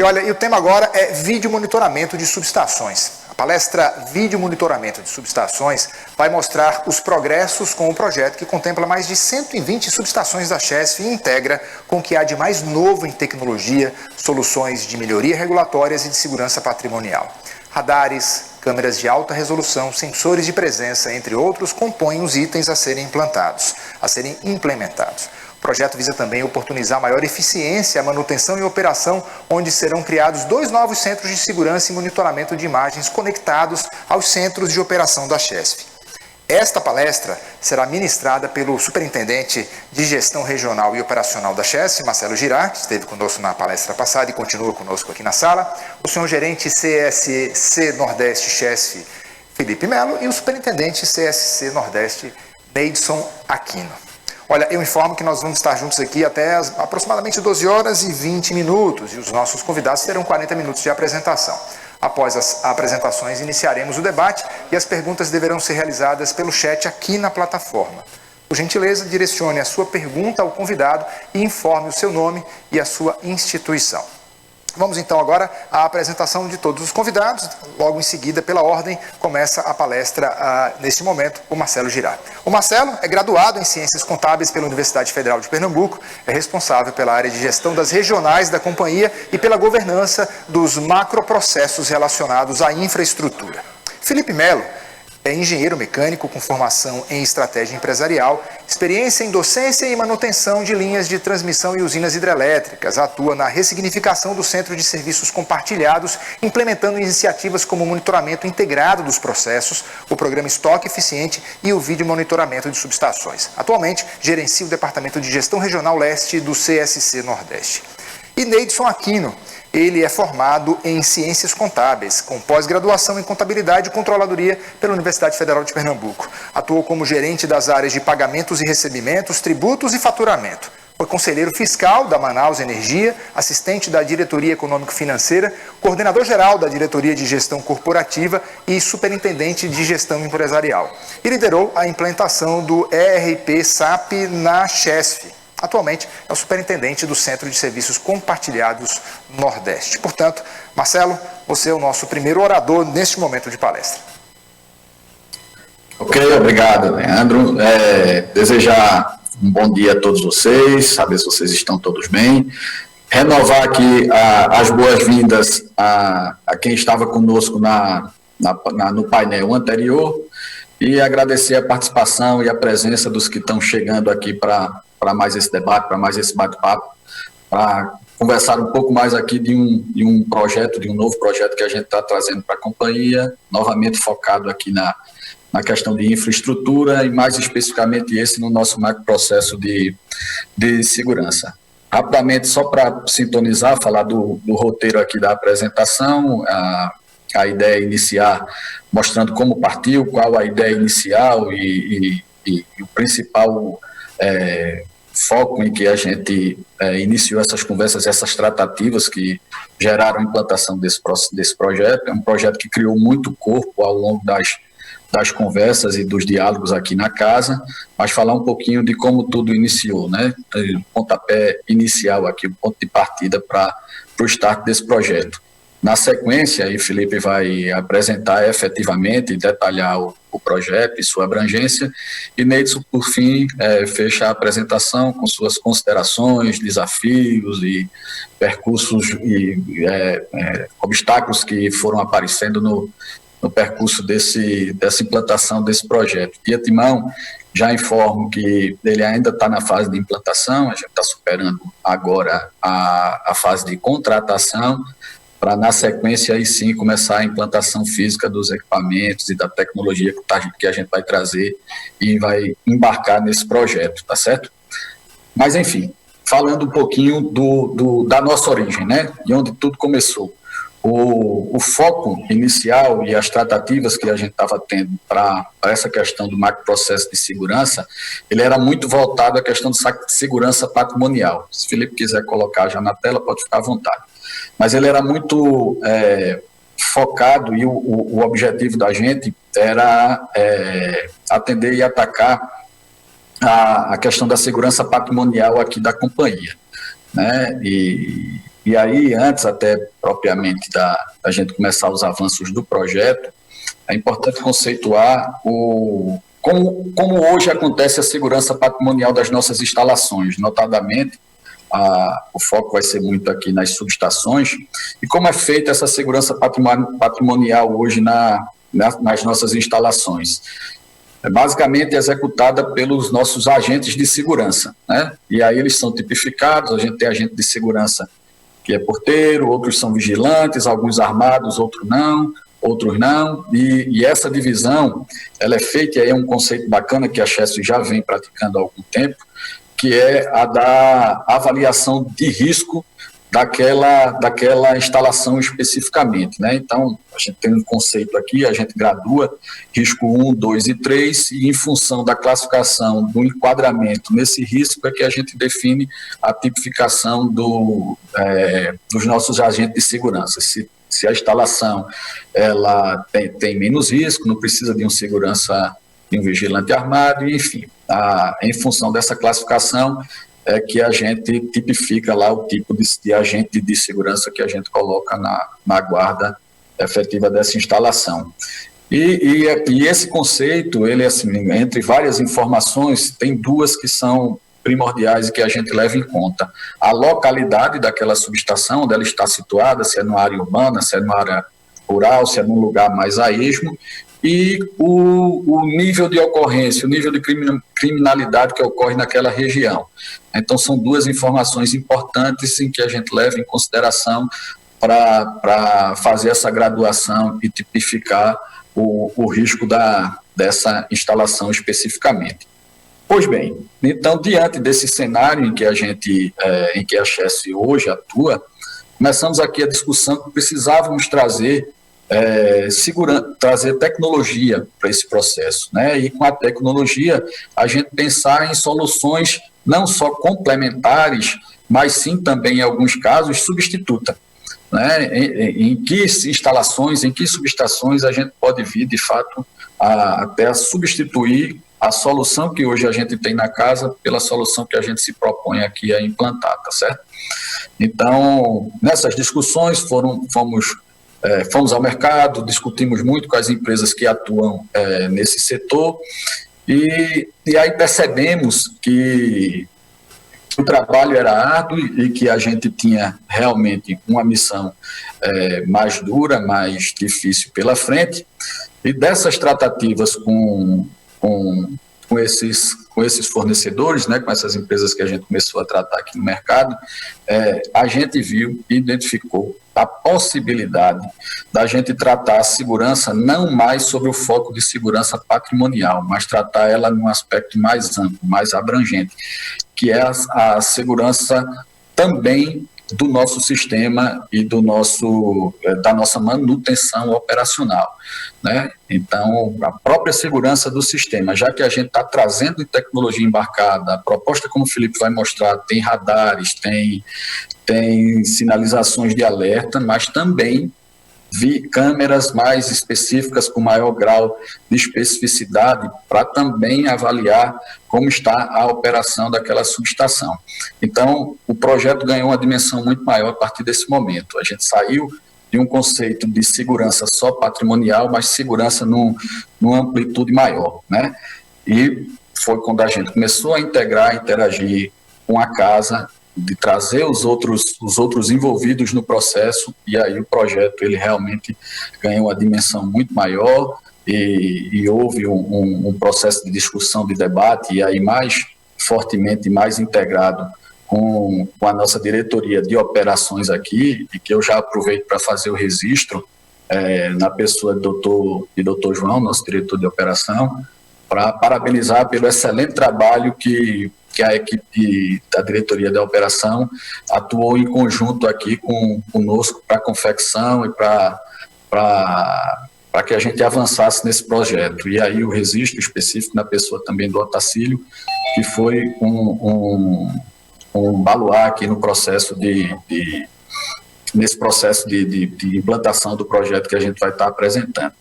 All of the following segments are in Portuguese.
E o tema agora é vídeo monitoramento de subestações. A palestra Vídeo Monitoramento de Subestações vai mostrar os progressos com o projeto que contempla mais de 120 subestações da Chesf e integra com o que há de mais novo em tecnologia, soluções de melhoria regulatórias e de segurança patrimonial. Radares, câmeras de alta resolução, sensores de presença, entre outros, compõem os itens a serem implementados. O projeto visa também oportunizar maior eficiência, manutenção e operação, onde serão criados 2 novos centros de segurança e monitoramento de imagens conectados aos centros de operação da Chesf. Esta palestra será ministrada pelo Superintendente de Gestão Regional e Operacional da Chesf, Marcelo Girard, que esteve conosco na palestra passada e continua conosco aqui na sala, o senhor Gerente CSC Nordeste Chesf, Felipe Melo, e o Superintendente CSC Nordeste, Neidson Aquino. Olha, eu informo que nós vamos estar juntos aqui até aproximadamente 12 horas e 20 minutos e os nossos convidados terão 40 minutos de apresentação. Após as apresentações, iniciaremos o debate e as perguntas deverão ser realizadas pelo chat aqui na plataforma. Por gentileza, direcione a sua pergunta ao convidado e informe o seu nome e a sua instituição. Vamos então agora à apresentação de todos os convidados. Logo em seguida, pela ordem, começa a palestra, neste momento, o Marcelo Girard. O Marcelo é graduado em Ciências Contábeis pela Universidade Federal de Pernambuco, é responsável pela área de gestão das regionais da companhia e pela governança dos macroprocessos relacionados à infraestrutura. Felipe Melo é engenheiro mecânico com formação em estratégia empresarial, experiência em docência e manutenção de linhas de transmissão e usinas hidrelétricas. Atua na ressignificação do Centro de Serviços Compartilhados, implementando iniciativas como o monitoramento integrado dos processos, o programa Estoque Eficiente e o vídeo monitoramento de subestações. Atualmente, gerencia o Departamento de Gestão Regional Leste do CSC Nordeste. E Neidson Aquino. Ele é formado em Ciências Contábeis, com pós-graduação em Contabilidade e Controladoria pela Universidade Federal de Pernambuco. Atuou como gerente das áreas de pagamentos e recebimentos, tributos e faturamento. Foi conselheiro fiscal da Manaus Energia, assistente da Diretoria Econômico-Financeira, coordenador-geral da Diretoria de Gestão Corporativa e superintendente de Gestão Empresarial. E liderou a implantação do ERP SAP na Chesf. Atualmente é o superintendente do Centro de Serviços Compartilhados Nordeste. Portanto, Marcelo, você é o nosso primeiro orador neste momento de palestra. Ok, obrigado, Leandro. Desejar um bom dia a todos vocês, saber se vocês estão todos bem. Renovar aqui as boas-vindas a quem estava conosco no painel anterior e agradecer a participação e a presença dos que estão chegando aqui para mais esse debate, para mais esse bate-papo, para conversar um pouco mais aqui de um novo projeto que a gente está trazendo para a companhia, novamente focado aqui na questão de infraestrutura e mais especificamente esse no nosso macroprocesso de segurança. Rapidamente, só para sintonizar, falar do roteiro aqui da apresentação, a ideia é iniciar mostrando como partiu, qual a ideia inicial e o principal foco em que a gente iniciou essas conversas, essas tratativas que geraram a implantação desse projeto. É um projeto que criou muito corpo ao longo das conversas e dos diálogos aqui na casa, mas falar um pouquinho de como tudo iniciou, né? O pontapé inicial aqui, o ponto de partida para o start desse projeto. Na sequência, aí Felipe vai apresentar efetivamente e detalhar o projeto e sua abrangência, e Neidson, por fim, fecha a apresentação com suas considerações, desafios e percursos e obstáculos que foram aparecendo no percurso dessa implantação desse projeto. De antemão, já informo que ele ainda está na fase de implantação, a gente está superando agora a fase de contratação, para, na sequência, aí sim, começar a implantação física dos equipamentos e da tecnologia que a gente vai trazer e vai embarcar nesse projeto, tá certo? Mas, enfim, falando um pouquinho da nossa origem, né? De onde tudo começou. O foco inicial e as tratativas que a gente estava tendo para essa questão do macroprocesso de segurança, ele era muito voltado à questão de segurança patrimonial. Se o Felipe quiser colocar já na tela, pode ficar à vontade. Mas ele era muito focado e o objetivo da gente era atender e atacar a questão da segurança patrimonial aqui da companhia, né? E E aí, antes até propriamente da gente começar os avanços do projeto, é importante conceituar como hoje acontece a segurança patrimonial das nossas instalações, notadamente, o foco vai ser muito aqui nas subestações, e como é feita essa segurança patrimonial hoje nas nossas instalações. É basicamente executada pelos nossos agentes de segurança, né? E aí eles são tipificados, a gente tem agente de segurança que é porteiro, outros são vigilantes, alguns armados, outros não, e essa divisão, ela é feita, e aí é um conceito bacana que a Chesf já vem praticando há algum tempo, que é a da avaliação de risco daquela instalação especificamente, né? Então, a gente tem um conceito aqui, a gente gradua risco 1, 2 e 3, e em função da classificação, do enquadramento nesse risco, é que a gente define a tipificação dos nossos agentes de segurança. Se a instalação ela tem menos risco, não precisa de um segurança, de um vigilante armado, enfim, em função dessa classificação, é que a gente tipifica lá o tipo de agente de segurança que a gente coloca na guarda efetiva dessa instalação. E esse conceito, ele assim, entre várias informações, tem duas que são primordiais e que a gente leva em conta. A localidade daquela subestação, onde ela está situada, se é numa área urbana, se é numa área rural, se é num lugar mais a esmo, e o nível de ocorrência, o nível de criminalidade que ocorre naquela região. Então, são duas informações importantes em que a gente leva em consideração para fazer essa graduação e tipificar o risco dessa instalação especificamente. Pois bem, então, diante desse cenário em que a Chesf hoje atua, começamos aqui a discussão que precisávamos trazer tecnologia para esse processo, né? E com a tecnologia a gente pensar em soluções não só complementares, mas sim também em alguns casos substituta, né? Em que instalações, em que subestações a gente pode vir de fato até a substituir a solução que hoje a gente tem na casa pela solução que a gente se propõe aqui a implantar, tá certo? Então, nessas discussões fomos ao mercado, discutimos muito com as empresas que atuam nesse setor e aí percebemos que o trabalho era árduo e que a gente tinha realmente uma missão mais dura, mais difícil pela frente, e dessas tratativas com esses fornecedores, né, com essas empresas que a gente começou a tratar aqui no mercado, a gente viu e identificou a possibilidade da gente tratar a segurança não mais sobre o foco de segurança patrimonial, mas tratar ela num aspecto mais amplo, mais abrangente, que é a segurança também do nosso sistema e da nossa manutenção operacional, né? Então, a própria segurança do sistema, já que a gente está trazendo tecnologia embarcada, a proposta, como o Felipe vai mostrar, tem radares, tem sinalizações de alerta, mas também câmeras mais específicas com maior grau de especificidade para também avaliar como está a operação daquela subestação. Então, o projeto ganhou uma dimensão muito maior a partir desse momento. A gente saiu de um conceito de segurança só patrimonial, mas segurança numa amplitude maior, né? E foi quando a gente começou a interagir com a casa, de trazer os outros envolvidos no processo, e aí o projeto ele realmente ganhou uma dimensão muito maior e houve um processo de discussão, de debate, e aí mais fortemente, mais integrado com a nossa diretoria de operações aqui, e que eu já aproveito para fazer o registro na pessoa do doutor João, nosso diretor de operação, para parabenizar pelo excelente trabalho que a equipe da diretoria da operação atuou em conjunto aqui conosco para a confecção e para que a gente avançasse nesse projeto. E aí o registro específico na pessoa também do Otacílio, que foi um baluarte aqui no processo nesse processo de implantação do projeto que a gente vai estar apresentando.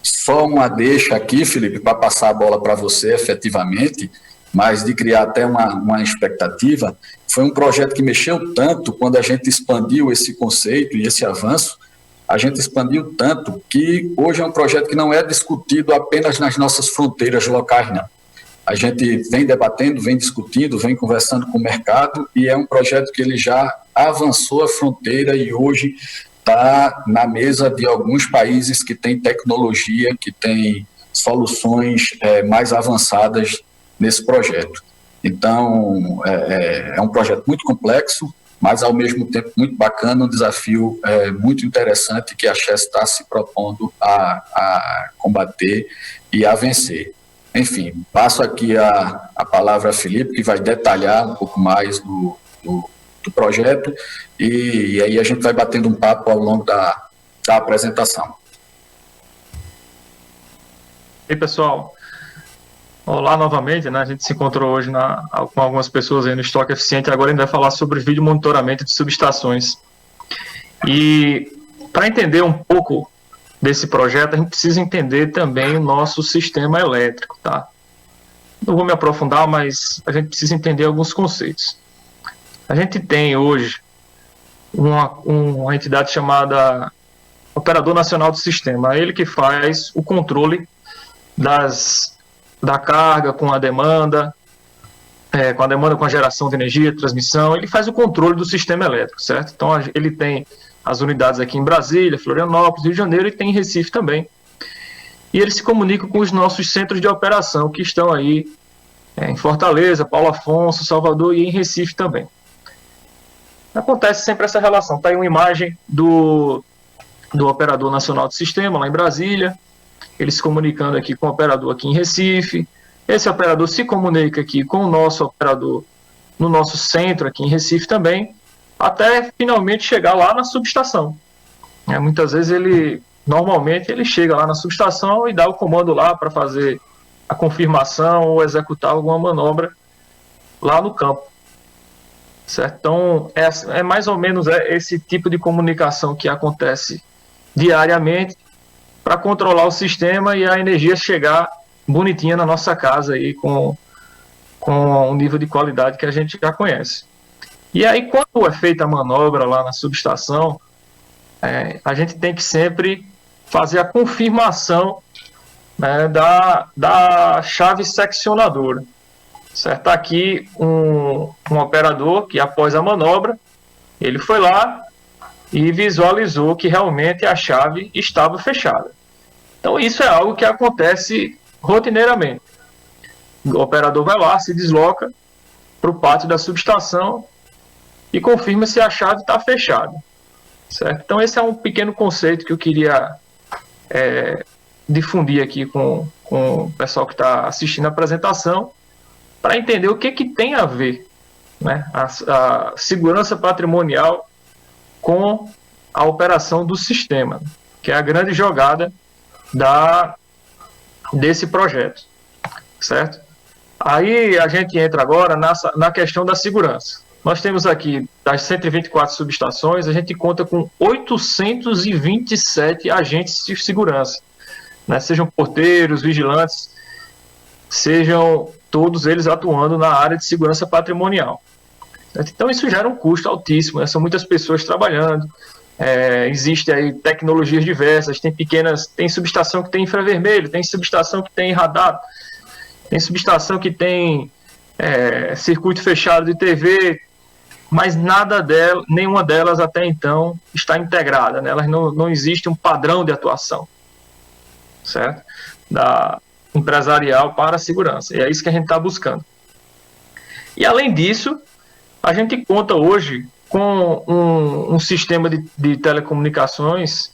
Só uma deixa aqui, Felipe, para passar a bola para você efetivamente, mas de criar até uma expectativa. Foi um projeto que mexeu tanto quando a gente expandiu esse conceito e esse avanço, a gente expandiu tanto que hoje é um projeto que não é discutido apenas nas nossas fronteiras locais, não. A gente vem debatendo, vem discutindo, vem conversando com o mercado e é um projeto que ele já avançou a fronteira e hoje está na mesa de alguns países que têm tecnologia, que têm soluções mais avançadas nesse projeto. Então, é um projeto muito complexo, mas ao mesmo tempo muito bacana, um desafio muito interessante que a Chess está se propondo a combater e a vencer. Enfim, passo aqui a palavra a Felipe, que vai detalhar um pouco mais do projeto, e aí a gente vai batendo um papo ao longo da apresentação. E aí, pessoal, olá novamente, né? A gente se encontrou hoje com algumas pessoas aí no Estoque Eficiente, agora a gente vai falar sobre vídeo monitoramento de subestações. E para entender um pouco desse projeto, a gente precisa entender também o nosso sistema elétrico, tá? Não vou me aprofundar, mas a gente precisa entender alguns conceitos. A gente tem hoje uma entidade chamada Operador Nacional do Sistema, ele que faz o controle da carga com a demanda, com a geração de energia, transmissão, ele faz o controle do sistema elétrico, certo? Então ele tem as unidades aqui em Brasília, Florianópolis, Rio de Janeiro e tem em Recife também. E ele se comunica com os nossos centros de operação que estão aí em Fortaleza, Paulo Afonso, Salvador e em Recife também. Acontece sempre essa relação. Está aí uma imagem do Operador Nacional do Sistema, lá em Brasília, ele se comunicando aqui com o operador aqui em Recife. Esse operador se comunica aqui com o nosso operador no nosso centro aqui em Recife também, até finalmente chegar lá na subestação. Muitas vezes normalmente ele chega lá na subestação e dá o comando lá para fazer a confirmação ou executar alguma manobra lá no campo. Certo? Então, é mais ou menos esse tipo de comunicação que acontece diariamente para controlar o sistema e a energia chegar bonitinha na nossa casa aí com um nível de qualidade que a gente já conhece. E aí, quando é feita a manobra lá na subestação, a gente tem que sempre fazer a confirmação, né, da chave seccionadora. Certo? Tá aqui um operador que, após a manobra, ele foi lá e visualizou que realmente a chave estava fechada. Então, isso é algo que acontece rotineiramente. O operador vai lá, se desloca para o pátio da subestação e confirma se a chave está fechada. Certo? Então, esse é um pequeno conceito que eu queria difundir aqui com o pessoal que está assistindo a apresentação, para entender o que tem a ver, né, a segurança patrimonial com a operação do sistema, que é a grande jogada desse projeto, certo? Aí a gente entra agora na questão da segurança. Nós temos aqui, das 124 subestações, a gente conta com 827 agentes de segurança, né, sejam porteiros, vigilantes, sejam todos eles atuando na área de segurança patrimonial. Então isso gera um custo altíssimo, né? São muitas pessoas trabalhando, existem aí tecnologias diversas, tem subestação que tem infravermelho, tem subestação que tem radar, tem subestação que tem circuito fechado de TV, mas nenhuma delas até então está integrada, né? Elas não existe um padrão de atuação, certo? Empresarial para a segurança, e é isso que a gente está buscando. E além disso, a gente conta hoje com um sistema de telecomunicações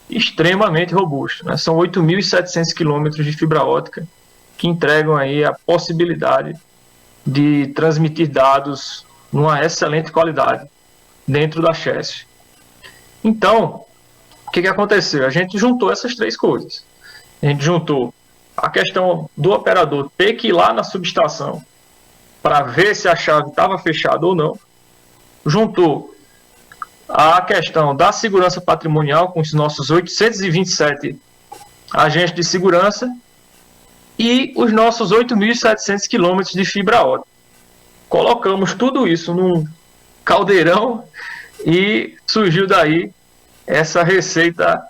extremamente robusto, né? São 8.700 quilômetros de fibra ótica que entregam aí a possibilidade de transmitir dados numa excelente qualidade dentro da Chess. Então, o que aconteceu? A gente juntou essas três coisas. A gente juntou a questão do operador ter que ir lá na subestação para ver se a chave estava fechada ou não, juntou a questão da segurança patrimonial com os nossos 827 agentes de segurança e os nossos 8.700 quilômetros de fibra ótica. Colocamos tudo isso num caldeirão e surgiu daí essa receita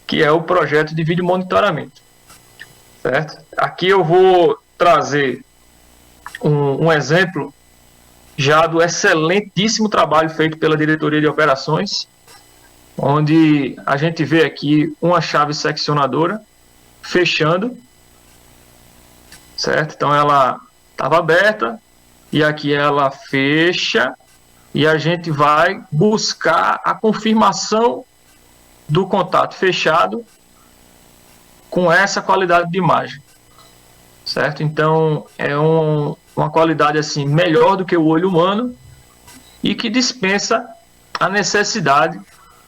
que é o projeto de vídeo monitoramento. Certo? Aqui eu vou trazer um exemplo já do excelentíssimo trabalho feito pela diretoria de operações, onde a gente vê aqui uma chave seccionadora fechando, certo? Então ela estava aberta e aqui ela fecha e a gente vai buscar a confirmação do contato fechado com essa qualidade de imagem, certo? Então é uma qualidade assim melhor do que o olho humano e que dispensa a necessidade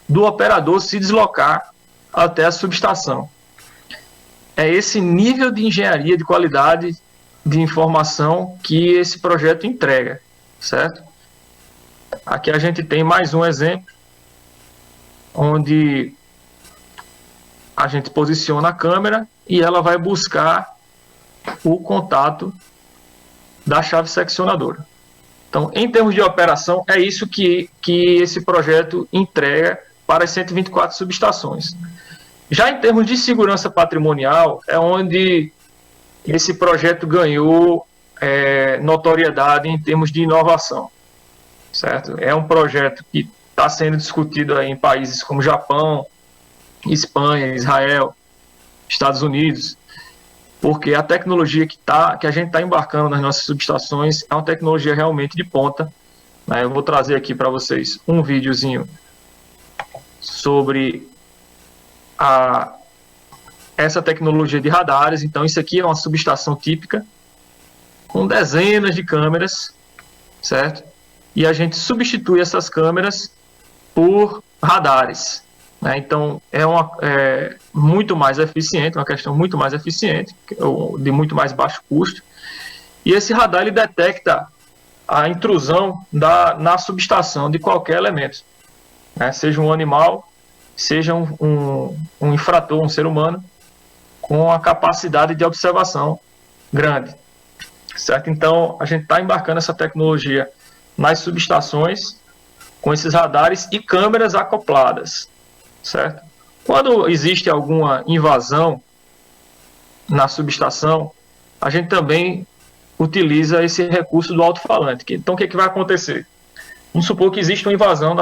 do operador se deslocar até a subestação. É esse nível de engenharia de qualidade de informação que esse projeto entrega, certo? Aqui a gente tem mais um exemplo onde a gente posiciona a câmera e ela vai buscar o contato da chave seccionadora. Então, em termos de operação, é isso que esse projeto entrega para as 124 subestações. Já em termos de segurança patrimonial, é onde esse projeto ganhou notoriedade em termos de inovação, certo? É um projeto que está sendo discutido aí em países como Japão, Espanha, Israel, Estados Unidos, porque a tecnologia que a gente está embarcando nas nossas subestações é uma tecnologia realmente de ponta, né? Eu vou trazer aqui para vocês um videozinho sobre essa tecnologia de radares. Então isso aqui é uma subestação típica com dezenas de câmeras, certo? E a gente substitui essas câmeras por radares, né? Então é muito mais eficiente, uma questão muito mais eficiente, de muito mais baixo custo. E esse radar ele detecta a intrusão na subestação de qualquer elemento, né? Seja um animal, seja um infrator, um ser humano, com a capacidade de observação grande, certo? Então a gente está embarcando essa tecnologia nas subestações com esses radares e câmeras acopladas, certo? Quando existe alguma invasão na subestação, a gente também utiliza esse recurso do alto-falante. Então, o que vai acontecer? Vamos supor que existe uma invasão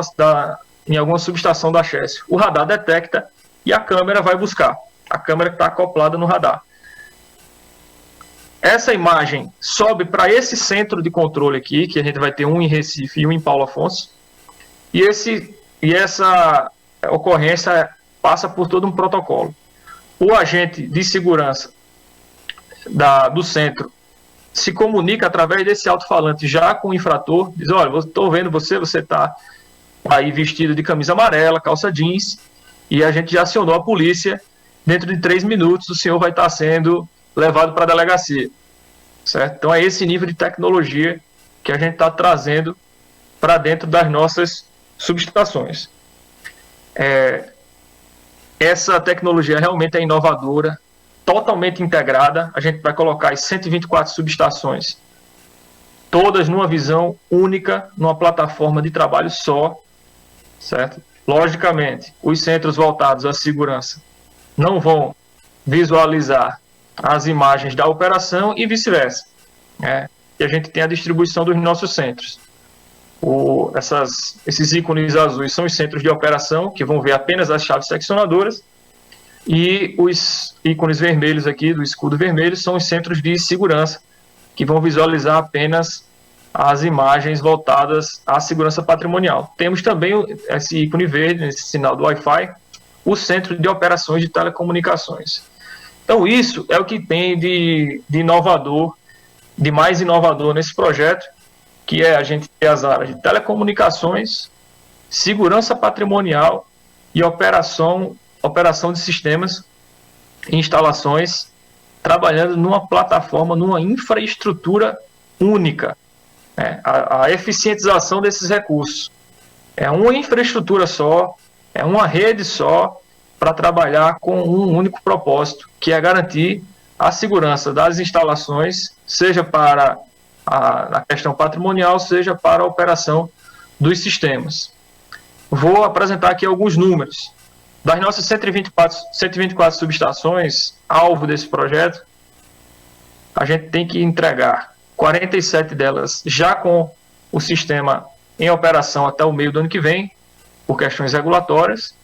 em alguma subestação da Chesf. O radar detecta e a câmera vai buscar. A câmera que está acoplada no radar. Essa imagem sobe para esse centro de controle aqui, que a gente vai ter um em Recife e um em Paulo Afonso. E essa ocorrência passa por todo um protocolo. O agente de segurança do centro se comunica através desse alto-falante já com o infrator, diz: olha, estou vendo você está aí vestido de camisa amarela, calça jeans, e a gente já acionou a polícia, dentro de 3 minutos o senhor vai estar sendo levado para a delegacia, certo? Então é esse nível de tecnologia que a gente está trazendo para dentro das nossas subestações. Essa tecnologia realmente é inovadora, totalmente integrada. A gente vai colocar as 124 subestações, todas numa visão única, numa plataforma de trabalho só, certo? Logicamente, os centros voltados à segurança não vão visualizar as imagens da operação e vice-versa, né? E a gente tem a distribuição dos nossos centros. Esses ícones azuis são os centros de operação, que vão ver apenas as chaves seccionadoras, e os ícones vermelhos aqui, do escudo vermelho, são os centros de segurança, que vão visualizar apenas as imagens voltadas à segurança patrimonial. Temos também esse ícone verde, esse sinal do Wi-Fi, o centro de operações de telecomunicações. Então isso é o que tem de inovador, de mais inovador nesse projeto, que é a gente ter as áreas de telecomunicações, segurança patrimonial e operação de sistemas e instalações, trabalhando numa plataforma, numa infraestrutura única, né? A eficientização desses recursos. É uma infraestrutura só, é uma rede só, para trabalhar com um único propósito, que é garantir a segurança das instalações, seja para a questão patrimonial, seja para a operação dos sistemas. Vou apresentar aqui alguns números. Das nossas 124 subestações, alvo desse projeto, a gente tem que entregar 47 delas já com o sistema em operação até o meio do ano que vem, por questões regulatórias,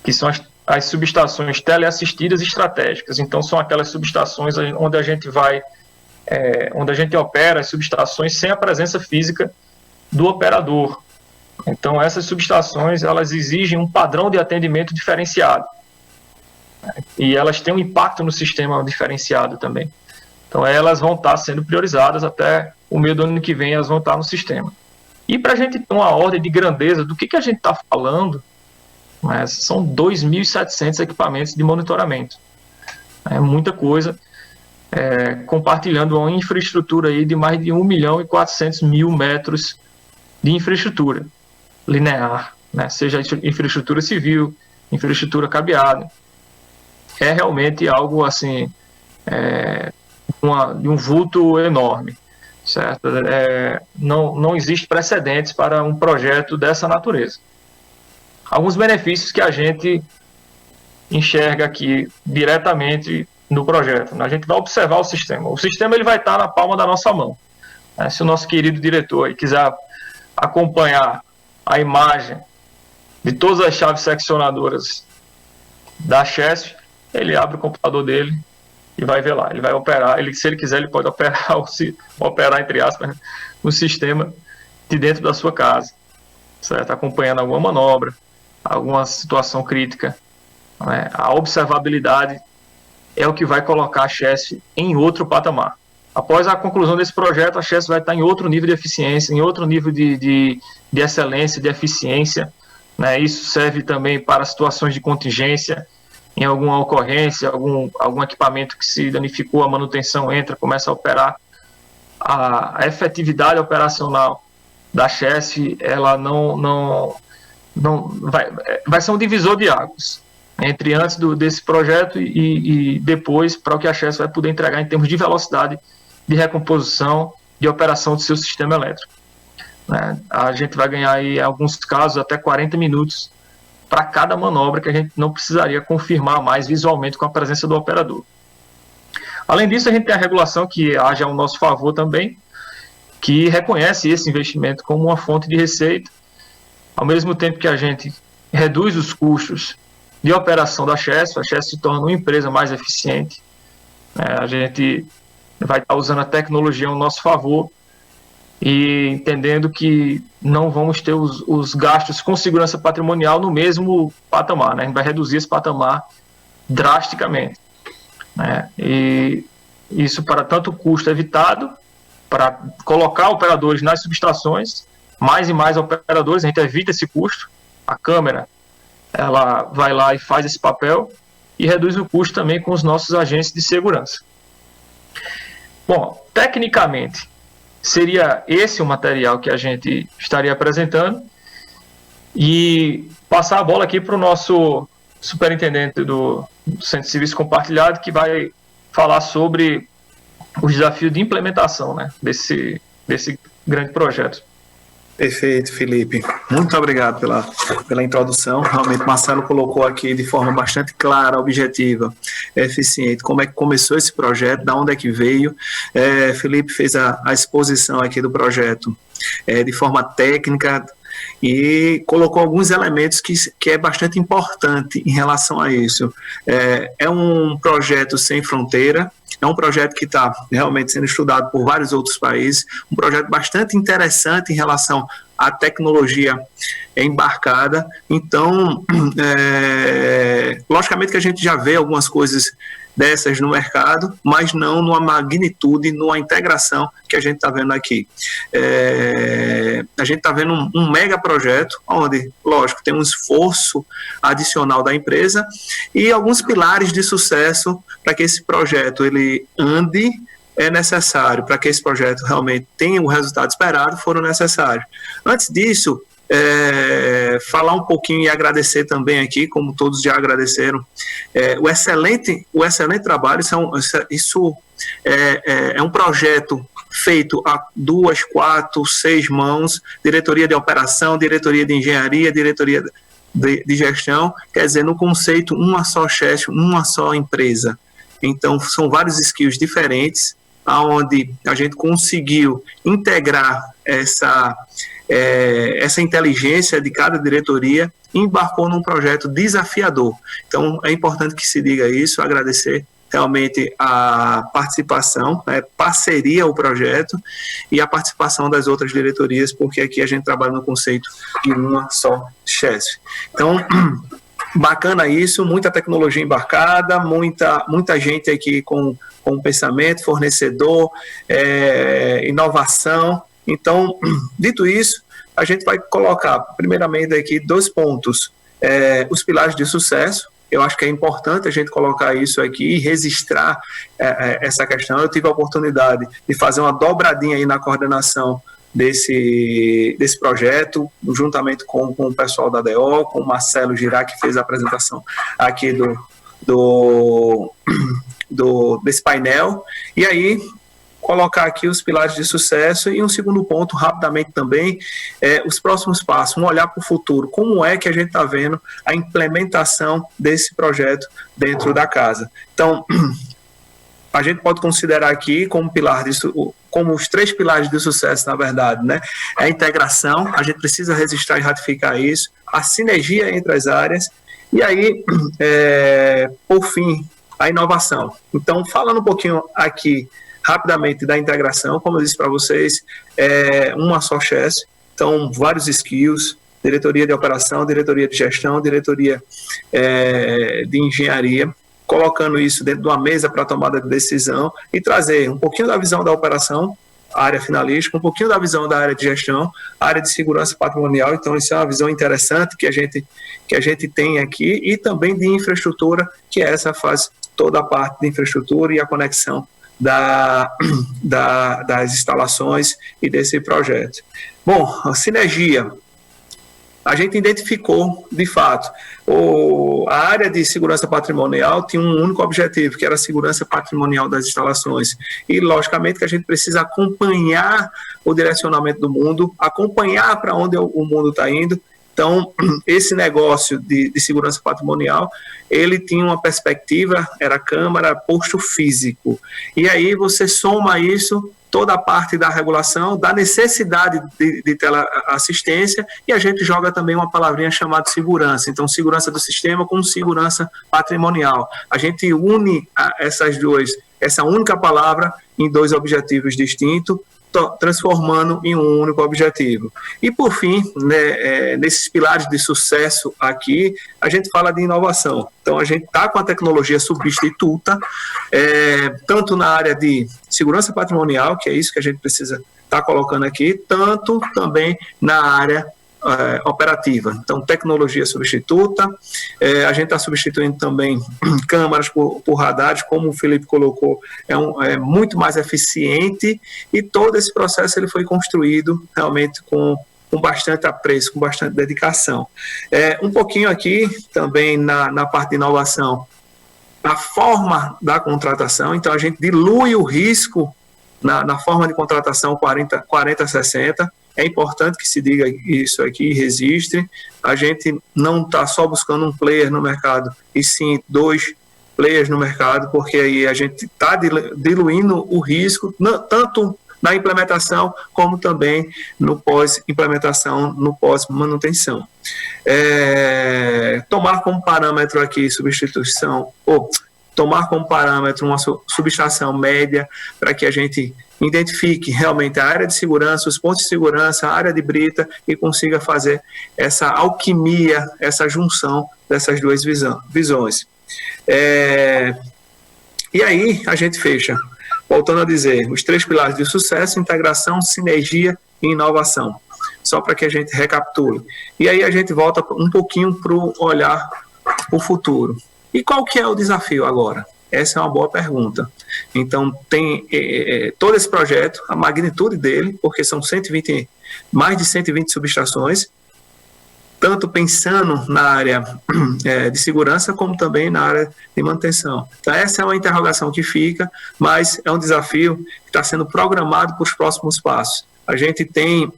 que são as subestações teleassistidas estratégicas. Então, são aquelas subestações onde a gente onde a gente opera as subestações sem a presença física do operador. Então, essas subestações, elas exigem um padrão de atendimento diferenciado. E elas têm um impacto no sistema diferenciado também. Então, elas vão estar sendo priorizadas até o meio do ano que vem, elas vão estar no sistema. E para a gente ter uma ordem de grandeza do que a gente está falando, são 2.700 equipamentos de monitoramento. É muita coisa, compartilhando uma infraestrutura aí de mais de 1.400.000 metros de infraestrutura linear, seja infraestrutura civil, infraestrutura cabeada. É realmente algo assim, de um vulto enorme, certo? Não existe precedentes para um projeto dessa natureza. Alguns benefícios que a gente enxerga aqui diretamente no projeto. A gente vai observar o sistema. O sistema ele vai estar na palma da nossa mão. Se o nosso querido diretor aí quiser acompanhar a imagem de todas as chaves seccionadoras da CHESF, ele abre o computador dele e vai ver lá. Ele vai operar. Se ele quiser, ele pode operar entre aspas, o sistema de dentro da sua casa, certo? Acompanhando alguma manobra, alguma situação crítica. A observabilidade é o que vai colocar a CHESF em outro patamar. Após a conclusão desse projeto, a CHESF vai estar em outro nível de eficiência, em outro nível de excelência, de eficiência. Isso serve também para situações de contingência, em alguma ocorrência, algum equipamento que se danificou, a manutenção entra, começa a operar. A efetividade operacional da CHESF, ela não vai ser um divisor de águas entre antes desse projeto e depois, para o que a CHESF vai poder entregar em termos de velocidade de recomposição, de operação do seu sistema elétrico. A gente vai ganhar aí, em alguns casos, até 40 minutos para cada manobra, que a gente não precisaria confirmar mais visualmente com a presença do operador. Além disso, a gente tem a regulação que age ao nosso favor também, que reconhece esse investimento como uma fonte de receita, ao mesmo tempo que a gente reduz os custos de operação da CHESF, a CHESF se torna uma empresa mais eficiente. A gente vai estar usando a tecnologia ao nosso favor e entendendo que não vamos ter os gastos com segurança patrimonial no mesmo patamar. A gente vai reduzir esse patamar drasticamente. E isso para tanto custo evitado, para colocar operadores nas subestações, mais e mais operadores, a gente evita esse custo. A câmera, ela vai lá e faz esse papel e reduz o custo também com os nossos agentes de segurança. Bom, tecnicamente, seria esse o material que a gente estaria apresentando e passar a bola aqui para o nosso superintendente do Centro de Serviço Compartilhado, que vai falar sobre os desafios de implementação desse grande projeto. Perfeito, Felipe. Muito obrigado pela introdução. Realmente, Marcelo colocou aqui de forma bastante clara, objetiva, eficiente, como é que começou esse projeto, de onde é que veio. Felipe fez a exposição aqui do projeto de forma técnica e colocou alguns elementos que é bastante importante em relação a isso. É um projeto sem fronteira, é um projeto que está realmente sendo estudado por vários outros países, um projeto bastante interessante em relação à tecnologia embarcada. Então, logicamente que a gente já vê algumas coisas dessas no mercado, mas não numa magnitude, numa integração que a gente está vendo aqui. A gente está vendo um mega projeto, onde, lógico, tem um esforço adicional da empresa e alguns pilares de sucesso para que esse projeto ele ande, é necessário, para que esse projeto realmente tenha o resultado esperado, foram necessários. Antes disso, falar um pouquinho e agradecer também aqui, como todos já agradeceram, o excelente trabalho. Isso é um projeto feito a 2, 4, 6 mãos, diretoria de operação, diretoria de engenharia, diretoria de gestão, quer dizer, no conceito, uma só chefe, uma só empresa. Então, são vários skills diferentes, onde a gente conseguiu integrar essa inteligência de cada diretoria e embarcou num projeto desafiador. Então, é importante que se diga isso, agradecer realmente a participação, parceria ao projeto e a participação das outras diretorias, porque aqui a gente trabalha no conceito de uma só chefe. Então, bacana isso, muita tecnologia embarcada, muita gente aqui com pensamento, fornecedor, inovação. Então, dito isso, a gente vai colocar, primeiramente, aqui 2 pontos, os pilares de sucesso. Eu acho que é importante a gente colocar isso aqui e registrar essa questão. Eu tive a oportunidade de fazer uma dobradinha aí na coordenação desse projeto, juntamente com o pessoal da DO, com o Marcelo Girá, que fez a apresentação aqui desse painel. E aí, colocar aqui os pilares de sucesso e um segundo ponto, rapidamente também, os próximos passos, um olhar para o futuro, como é que a gente está vendo a implementação desse projeto dentro da casa. Então, a gente pode considerar aqui como os 3 pilares de sucesso, na verdade, né? A integração, a gente precisa registrar e ratificar isso, a sinergia entre as áreas, e aí, por fim, a inovação. Então, falando um pouquinho aqui, rapidamente, da integração, como eu disse para vocês, uma só chefe, então vários skills, diretoria de operação, diretoria de gestão, diretoria de engenharia, colocando isso dentro de uma mesa para tomada de decisão e trazer um pouquinho da visão da operação, a área finalística, um pouquinho da visão da área de gestão, a área de segurança patrimonial. Então isso é uma visão interessante que a gente tem aqui, e também de infraestrutura, que essa faz toda a parte de infraestrutura e a conexão das instalações e desse projeto. Bom, a sinergia. A gente identificou, de fato, a área de segurança patrimonial tinha um único objetivo, que era a segurança patrimonial das instalações. E, logicamente, que a gente precisa acompanhar o direcionamento do mundo, acompanhar para onde o mundo está indo. Então, esse negócio de segurança patrimonial, ele tinha uma perspectiva, era câmara, posto físico. E aí você soma isso, toda a parte da regulação, da necessidade de teleassistência, e a gente joga também uma palavrinha chamada segurança. Então, segurança do sistema com segurança patrimonial. A gente une essa única palavra em 2 objetivos distintos, transformando em um único objetivo. E, por fim, nesses pilares de sucesso aqui, a gente fala de inovação. Então, a gente está com a tecnologia substituta, tanto na área de segurança patrimonial, que é isso que a gente precisa estar colocando aqui, tanto também na área operativa. Então, tecnologia substituta, a gente está substituindo também câmaras por radares, como o Felipe colocou, é muito mais eficiente, e todo esse processo ele foi construído realmente com bastante apreço, com bastante dedicação. Um pouquinho aqui também na parte de inovação, a forma da contratação. Então, a gente dilui o risco na forma de contratação 40-60. É importante que se diga isso aqui e registre. A gente não está só buscando um player no mercado, e sim 2 players no mercado, porque aí a gente está diluindo o risco, tanto na implementação, como também no pós-implementação, no pós-manutenção. Tomar como parâmetro aqui tomar como parâmetro uma subestação média, para que a gente identifique realmente a área de segurança, os pontos de segurança, a área de brita, e consiga fazer essa alquimia, essa junção dessas 2 visões. E aí a gente fecha, voltando a dizer, os 3 pilares de sucesso: integração, sinergia e inovação. Só para que a gente recapitule. E aí a gente volta um pouquinho para o olhar para o futuro. E qual que é o desafio agora? Essa é uma boa pergunta. Então, tem todo esse projeto, a magnitude dele, porque são mais de 120 subestações, tanto pensando na área de segurança, como também na área de manutenção. Então, essa é uma interrogação que fica, mas é um desafio que está sendo programado para os próximos passos. A gente tem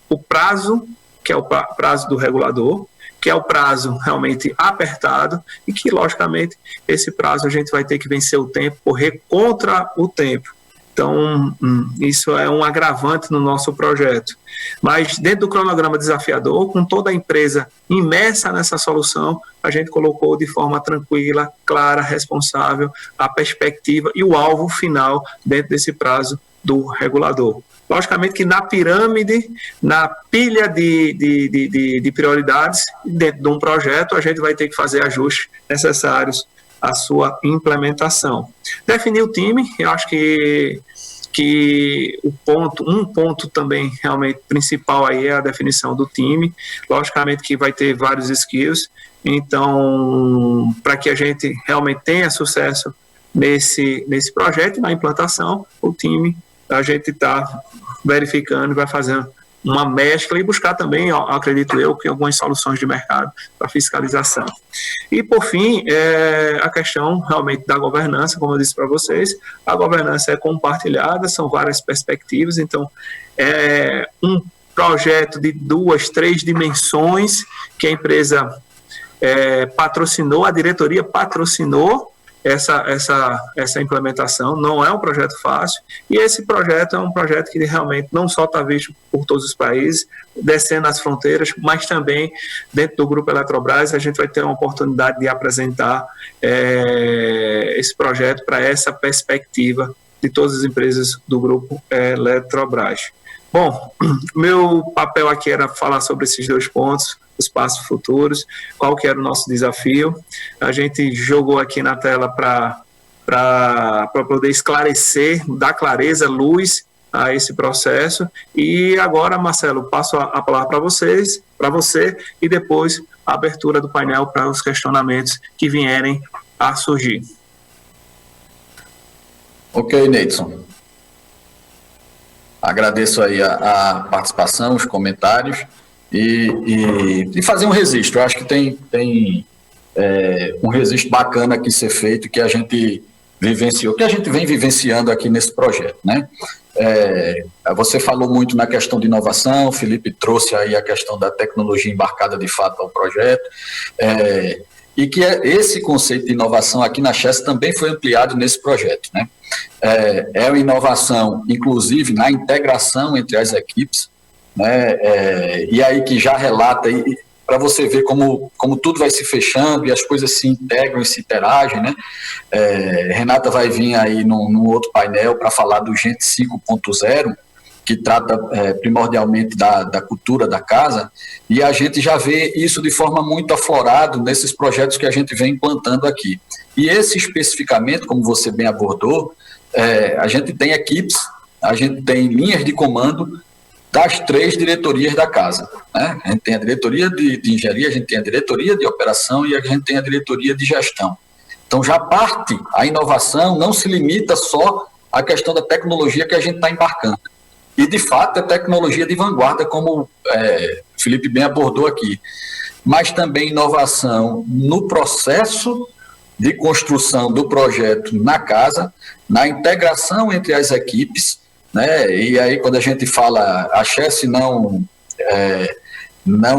o prazo, que é o prazo do regulador, que é o prazo realmente apertado, e que, logicamente, esse prazo a gente vai ter que vencer o tempo, correr contra o tempo. Então, isso é um agravante no nosso projeto. Mas, dentro do cronograma desafiador, com toda a empresa imersa nessa solução, a gente colocou de forma tranquila, clara, responsável, a perspectiva e o alvo final dentro desse prazo do regulador. Logicamente que na pirâmide, na pilha de prioridades, dentro de um projeto, a gente vai ter que fazer ajustes necessários à sua implementação. Definir o time, eu acho que um ponto também realmente principal aí é a definição do time. Logicamente que vai ter vários skills, então, para que a gente realmente tenha sucesso nesse projeto, na implantação, o time, a gente está verificando, vai fazendo uma mescla e buscar também, acredito eu, que algumas soluções de mercado para fiscalização. E, por fim, a questão realmente da governança, como eu disse para vocês, a governança é compartilhada, são várias perspectivas, então é um projeto de 2, 3 dimensões que a empresa patrocinou, a diretoria patrocinou essa implementação. Não é um projeto fácil, e esse projeto é um projeto que realmente não só está visto por todos os países, descendo as fronteiras, mas também dentro do Grupo Eletrobras a gente vai ter uma oportunidade de apresentar esse projeto para essa perspectiva de todas as empresas do Grupo Eletrobras. Bom, meu papel aqui era falar sobre esses 2 pontos, os passos futuros, qual que era o nosso desafio. A gente jogou aqui na tela para poder esclarecer, dar clareza, luz a esse processo. E agora, Marcelo, passo a palavra para você, e depois a abertura do painel para os questionamentos que vierem a surgir. Ok, Neidson. Agradeço aí a participação, os comentários. E fazer um registro. Eu acho que tem um registro bacana aqui ser feito, que a gente vivenciou, que a gente vem vivenciando aqui nesse projeto, né? Você falou muito na questão de inovação, o Felipe trouxe aí a questão da tecnologia embarcada de fato ao projeto, e que esse conceito de inovação aqui na Chess também foi ampliado nesse projeto, né? É uma inovação, inclusive, na integração entre as equipes, né? E aí que já relata, para você ver como tudo vai se fechando e as coisas se integram e se interagem, né? Renata vai vir aí num outro painel para falar do Gente 5.0, que trata primordialmente da cultura da casa, e a gente já vê isso de forma muito aflorada nesses projetos que a gente vem implantando aqui. E esse especificamente, como você bem abordou, a gente tem equipes, a gente tem linhas de comando das 3 diretorias da casa, né? A gente tem a diretoria de engenharia, a gente tem a diretoria de operação e a gente tem a diretoria de gestão. Então já a inovação não se limita só à questão da tecnologia que a gente está embarcando. E, de fato, é tecnologia de vanguarda, como o Felipe bem abordou aqui, mas também inovação no processo de construção do projeto na casa, na integração entre as equipes, né? E aí, quando a gente fala, a Chess não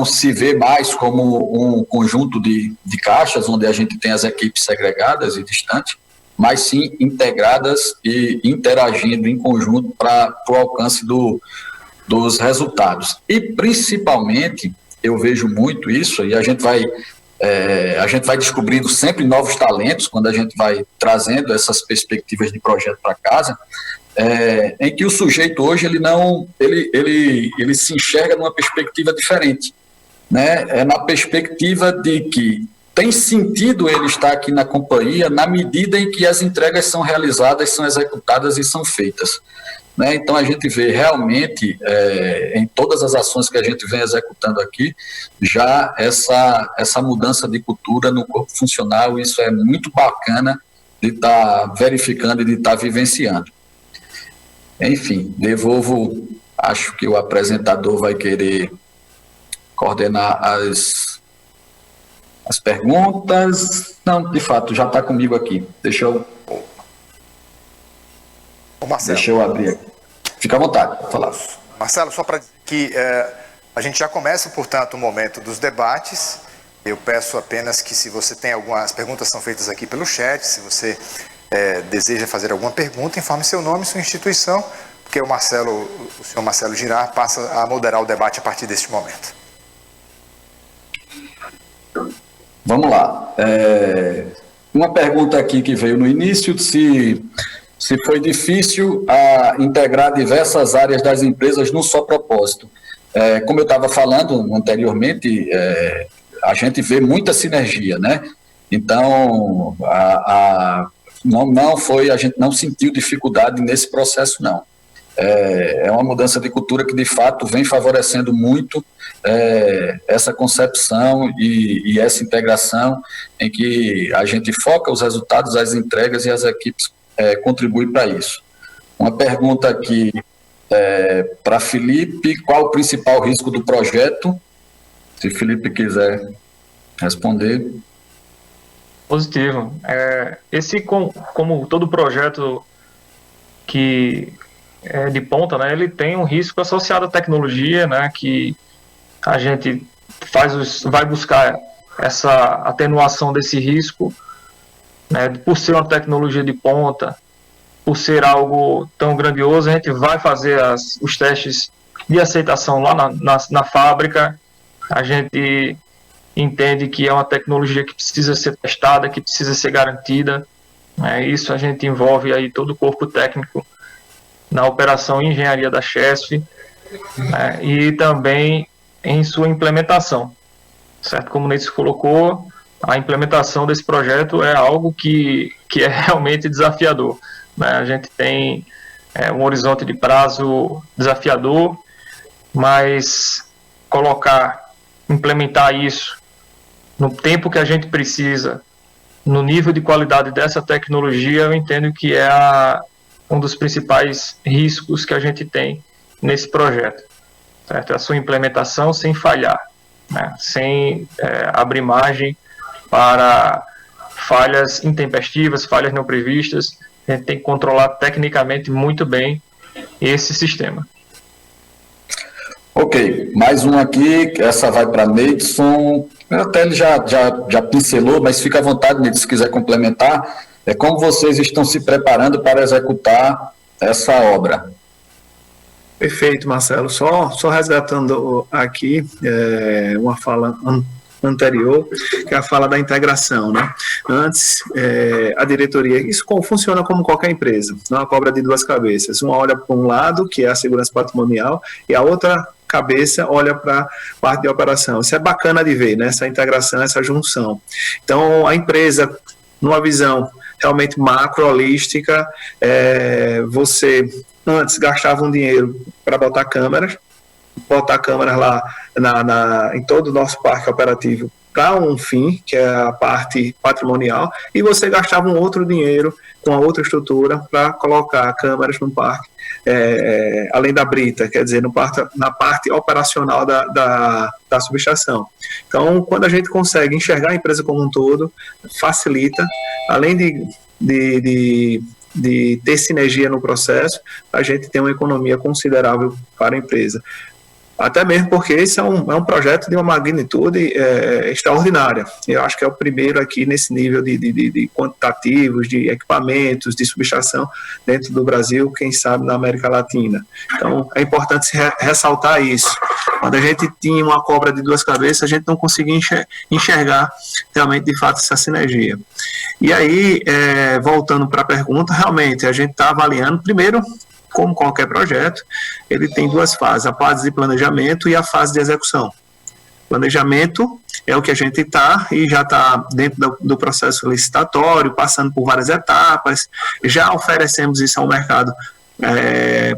se vê mais como um conjunto de caixas, onde a gente tem as equipes segregadas e distantes, mas sim integradas e interagindo em conjunto para o alcance dos resultados. E, principalmente, eu vejo muito isso, e a gente vai descobrindo sempre novos talentos quando a gente vai trazendo essas perspectivas de projeto para casa, em que o sujeito hoje ele se enxerga numa perspectiva diferente, né? É na perspectiva de que tem sentido ele estar aqui na companhia na medida em que as entregas são realizadas, são executadas e são feitas, né? Então a gente vê realmente em todas as ações que a gente vem executando aqui já essa mudança de cultura no corpo funcional. Isso é muito bacana de estar verificando e de estar vivenciando. Enfim, acho que o apresentador vai querer coordenar as perguntas. Não, de fato, já está comigo aqui. Deixa eu abrir aqui. Fica à vontade, pode falar. Marcelo, só para dizer que a gente já começa, portanto, o momento dos debates. Eu peço apenas que, se você tem algumas perguntas, são feitas aqui pelo chat, se você deseja fazer alguma pergunta, informe seu nome e sua instituição, porque o senhor Marcelo Girard passa a moderar o debate a partir deste momento. Vamos lá. Uma pergunta aqui que veio no início, se foi difícil integrar diversas áreas das empresas num só propósito. Como eu estava falando anteriormente, a gente vê muita sinergia, né? Então, a gente não sentiu dificuldade nesse processo, não. É uma mudança de cultura que, de fato, vem favorecendo muito essa concepção e essa integração em que a gente foca os resultados, as entregas e as equipes contribuem para isso. Uma pergunta aqui para Felipe: qual o principal risco do projeto? Se Felipe quiser responder. Positivo. Como todo projeto que é de ponta, né, ele tem um risco associado à tecnologia, né, que a gente vai buscar essa atenuação desse risco, né, por ser uma tecnologia de ponta, por ser algo tão grandioso. A gente vai fazer os testes de aceitação lá na fábrica. A gente entende que é uma tecnologia que precisa ser testada, que precisa ser garantida. Isso a gente envolve aí todo o corpo técnico na operação e engenharia da Chesf, e também em sua implementação. Certo? Como o Neitz colocou, a implementação desse projeto é algo que é realmente desafiador. A gente tem um horizonte de prazo desafiador, mas implementar isso no tempo que a gente precisa, no nível de qualidade dessa tecnologia, eu entendo que é um dos principais riscos que a gente tem nesse projeto. Certo? A sua implementação sem falhar, né? Sem abrir margem para falhas intempestivas, falhas não previstas. A gente tem que controlar tecnicamente muito bem esse sistema. Ok, mais um aqui, essa vai para Neidson. Até ele já pincelou, mas fica à vontade, Neidson, se quiser complementar. Como vocês estão se preparando para executar essa obra? Perfeito, Marcelo. Só resgatando aqui uma fala anterior, que é a fala da integração, né? Antes, a diretoria, isso funciona como qualquer empresa, não é uma cobra de duas cabeças. Uma olha para um lado, que é a segurança patrimonial, e a outra cabeça olha para a parte de operação. Isso é bacana de ver, né? Essa integração, essa junção. Então, a empresa, numa visão realmente macro, holística, você antes gastava um dinheiro para botar câmeras lá em todo o nosso parque operativo para um fim, que é a parte patrimonial, e você gastava um outro dinheiro com a outra estrutura para colocar câmeras no parque, além da brita, quer dizer, na parte operacional da subestação. Então, quando a gente consegue enxergar a empresa como um todo, facilita, além de ter sinergia no processo, a gente tem uma economia considerável para a empresa. Até mesmo porque esse é um projeto de uma magnitude extraordinária. Eu acho que é o primeiro aqui nesse nível de quantitativos, de equipamentos, de subestação dentro do Brasil, quem sabe na América Latina. Então, é importante ressaltar isso. Quando a gente tinha uma cobra de duas cabeças, a gente não conseguia enxergar realmente, de fato, essa sinergia. E aí, voltando para a pergunta, realmente, a gente está avaliando, primeiro, como qualquer projeto, ele tem duas fases, a fase de planejamento e a fase de execução. Planejamento é o que a gente está e já está dentro do processo licitatório, passando por várias etapas, já oferecemos isso ao mercado,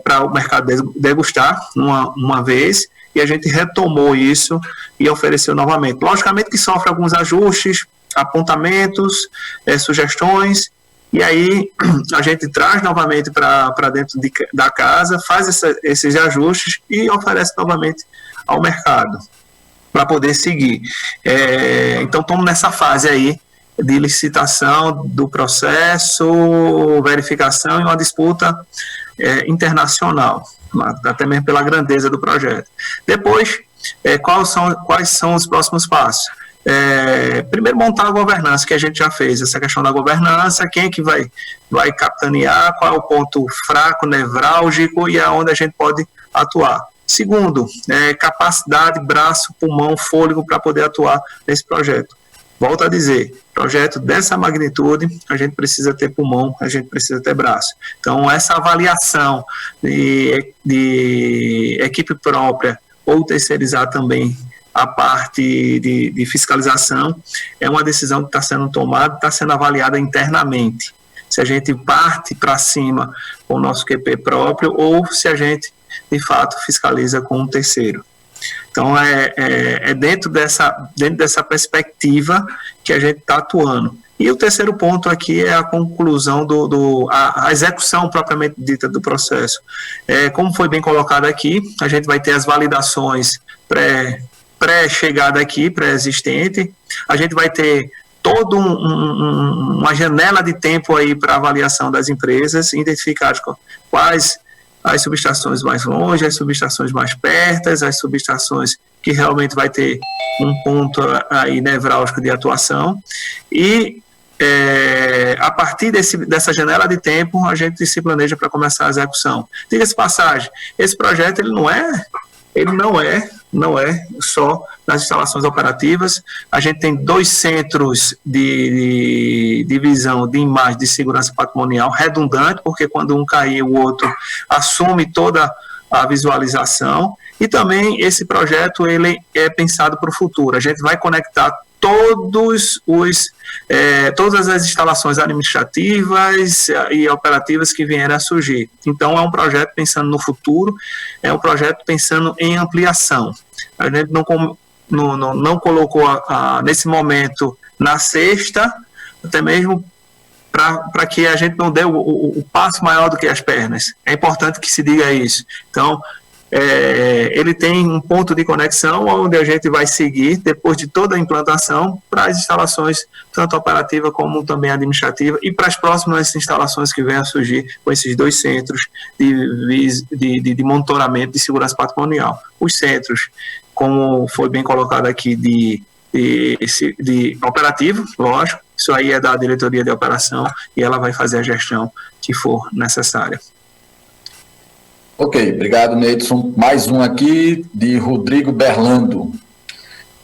para o mercado degustar uma vez, e a gente retomou isso e ofereceu novamente. Logicamente que sofre alguns ajustes, apontamentos, sugestões, e aí a gente traz novamente para dentro da casa, faz esses ajustes e oferece novamente ao mercado. para poder seguir. Então, estamos nessa fase aí de licitação do processo, verificação e uma disputa internacional, até mesmo pela grandeza do projeto. Depois, quais são os próximos passos? Primeiro, montar a governança, que a gente já fez, essa questão da governança, quem é que vai capitanear, qual é o ponto fraco, nevrálgico e aonde a gente pode atuar. Segundo, capacidade, braço, pulmão, fôlego para poder atuar nesse projeto. Volto a dizer, projeto dessa magnitude, a gente precisa ter pulmão, a gente precisa ter braço. Então, essa avaliação de equipe própria ou terceirizar também a parte de fiscalização é uma decisão que está sendo tomada, está sendo avaliada internamente. Se a gente parte para cima com o nosso QP próprio ou se a gente, de fato, fiscaliza com um terceiro. Então, dentro dessa perspectiva que a gente está atuando. E o terceiro ponto aqui é a conclusão a execução propriamente dita do processo. Como foi bem colocado aqui, a gente vai ter as validações pré-chegada aqui, pré-existente, a gente vai ter toda uma janela de tempo aí para avaliação das empresas, identificar quais as subestações mais longe, as subestações mais perto, as subestações que realmente vai ter um ponto aí nevrálgico de atuação e a partir dessa janela de tempo a gente se planeja para começar a execução. Diga-se passagem, esse projeto ele não é só nas instalações operativas. A gente tem 2 centros de divisão de imagem de segurança patrimonial redundante, porque quando um cair, o outro assume toda a visualização. E também esse projeto ele é pensado para o futuro. A gente vai conectar todas as instalações administrativas e operativas que vierem a surgir. Então, é um projeto pensando no futuro, é um projeto pensando em ampliação. A gente não colocou nesse momento na cesta, até mesmo para que a gente não dê o passo maior do que as pernas. É importante que se diga isso. Então, ele tem um ponto de conexão onde a gente vai seguir, depois de toda a implantação, para as instalações, tanto operativa como também administrativa, e para as próximas instalações que venham a surgir com esses 2 centros de monitoramento de segurança patrimonial. Os centros, como foi bem colocado aqui, de operativo, lógico, isso aí é da diretoria de operação e ela vai fazer a gestão que for necessária. Ok, obrigado, Neidson. Mais um aqui de Rodrigo Berlando.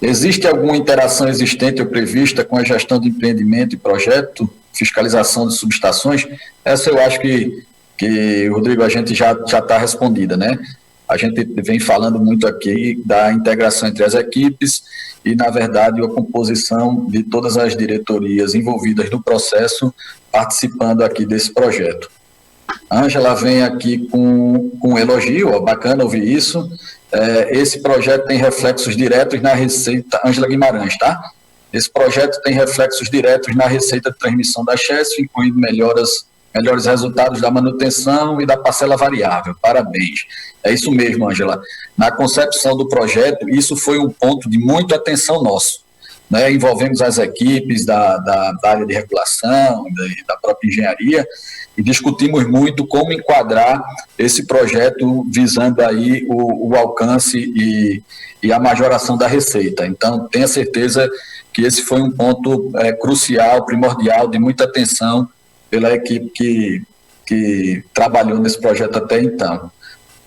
Existe alguma interação existente ou prevista com a gestão de empreendimento e projeto, fiscalização de subestações? Essa eu acho que Rodrigo, a gente já está respondida, né? A gente vem falando muito aqui da integração entre as equipes e, na verdade, a composição de todas as diretorias envolvidas no processo participando aqui desse projeto. Ângela vem aqui com um elogio, ó, bacana ouvir isso. Esse projeto tem reflexos diretos na receita, Ângela Guimarães, tá? Esse projeto tem reflexos diretos na receita de transmissão da CHESF, incluindo melhores resultados da manutenção e da parcela variável. Parabéns. É isso mesmo, Ângela. Na concepção do projeto, isso foi um ponto de muita atenção nosso, né? Envolvemos as equipes da área de regulação, da própria engenharia, e discutimos muito como enquadrar esse projeto visando aí o alcance e a majoração da receita. Então, tenha certeza que esse foi um ponto crucial, primordial, de muita atenção pela equipe que trabalhou nesse projeto até então.